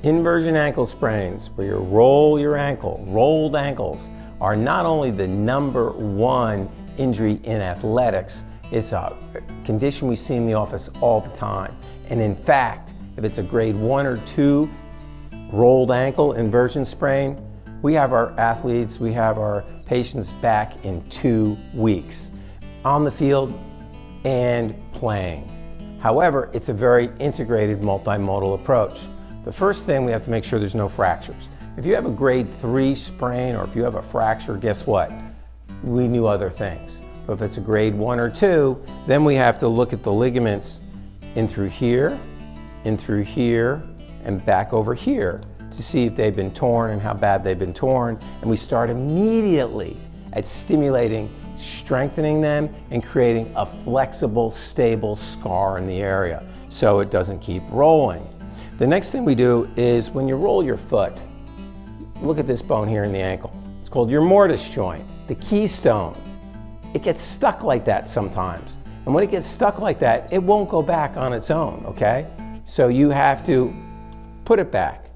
Inversion ankle sprains, where you roll your ankle, rolled ankles, are not only the #1 injury in athletics, it's a condition we see in the office all the time. And in fact, if it's a grade 1 or 2 rolled ankle inversion sprain, we have our athletes, we have our patients back in 2 weeks on the field and playing. However, it's a very integrated multimodal approach. The first thing, we have to make sure there's no fractures. If you have a grade 3 sprain or if you have a fracture, guess what? We knew other things. But if it's a grade 1 or 2, then we have to look at the ligaments in through here, and back over here to see if they've been torn and how bad they've been torn. And we start immediately at stimulating, strengthening them, and creating a flexible, stable scar in the area so it doesn't keep rolling. The next thing we do is when you roll your foot, look at this bone here in the ankle. It's called your mortise joint, the keystone. It gets stuck like that sometimes. And when it gets stuck like that, it won't go back on its own, okay? So you have to put it back.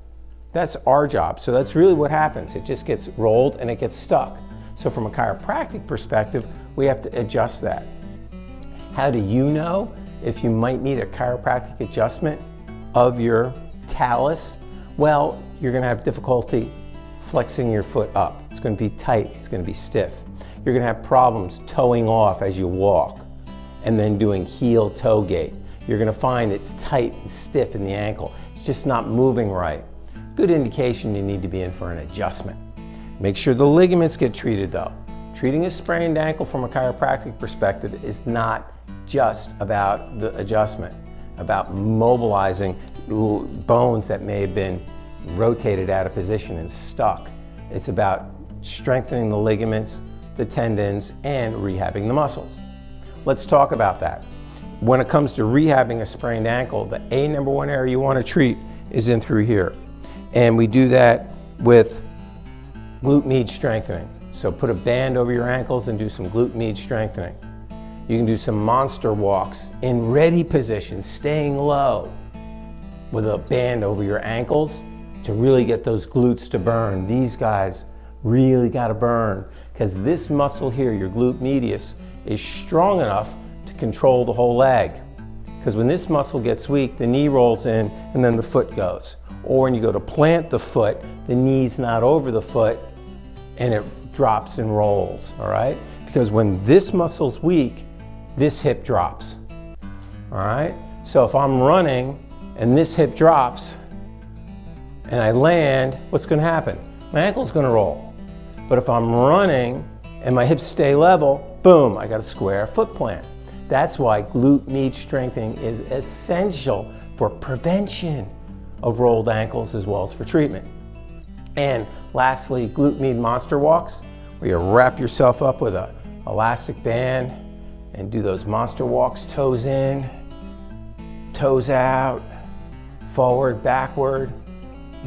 That's our job. So that's really what happens. It just gets rolled and it gets stuck. So from a chiropractic perspective, we have to adjust that. How do you know if you might need a chiropractic adjustment of your talus? Well, you're going to have difficulty flexing your foot up. It's going to be tight, it's going to be stiff. You're going to have problems toeing off as you walk and then doing heel toe gait. You're going to find it's tight and stiff in the ankle. It's just not moving right. Good indication you need to be in for an adjustment. Make sure the ligaments get treated though. Treating a sprained ankle from a chiropractic perspective is not just about the adjustment, about mobilizing bones that may have been rotated out of position and stuck. It's about strengthening the ligaments, the tendons, and rehabbing the muscles. Let's talk about that. When it comes to rehabbing a sprained ankle, the #1 area you want to treat is in through here. And we do that with glute med strengthening. So put a band over your ankles and do some glute med strengthening. You can do some monster walks in ready position, staying low with a band over your ankles to really get those glutes to burn. These guys really got to burn because this muscle here, your glute medius, is strong enough to control the whole leg. Because when this muscle gets weak, the knee rolls in and then the foot goes. Or when you go to plant the foot, the knee's not over the foot and it drops and rolls, all right? Because when this muscle's weak, this hip drops, all right? So if I'm running and this hip drops and I land, what's gonna happen? My ankle's gonna roll. But if I'm running and my hips stay level, boom, I got a square foot plant. That's why glute med strengthening is essential for prevention of rolled ankles as well as for treatment. And lastly, glute med monster walks, where you wrap yourself up with a elastic band and do those monster walks, toes in, toes out, forward, backward,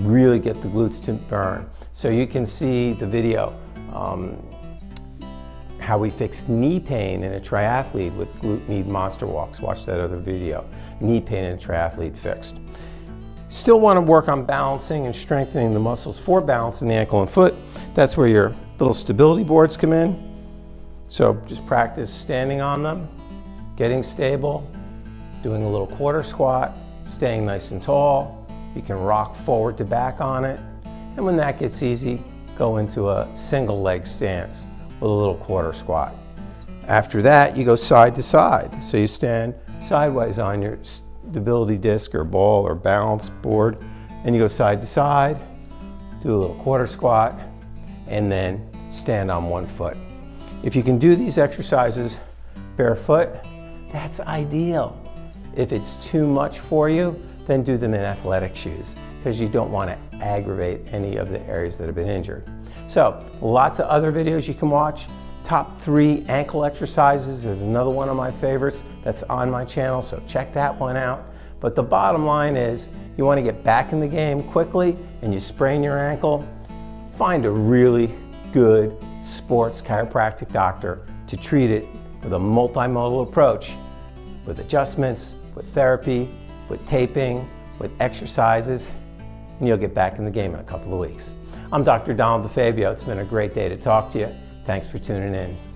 really get the glutes to burn. So you can see the video, how we fix knee pain in a triathlete with glute med monster walks. Watch that other video, knee pain in a triathlete fixed. Still want to work on balancing and strengthening the muscles for balance in the ankle and foot. That's where your little stability boards come in. So just practice standing on them, getting stable, doing a little quarter squat, staying nice and tall. You can rock forward to back on it. And when that gets easy, go into a single leg stance with a little quarter squat. After that, you go side to side. So you stand sideways on your stability disc or ball or balance board, and you go side to side, do a little quarter squat, and then stand on one foot. If you can do these exercises barefoot, that's ideal. If it's too much for you, then do them in athletic shoes because you don't want to aggravate any of the areas that have been injured. So lots of other videos you can watch. Top 3 ankle exercises is another one of my favorites that's on my channel, so check that one out. But the bottom line is you want to get back in the game quickly and you sprain your ankle, find a really good sports chiropractic doctor to treat it with a multimodal approach, with adjustments, with therapy, with taping, with exercises, and you'll get back in the game in a couple of weeks. I'm Dr. Donald DeFabio. It's been a great day to talk to you. Thanks for tuning in.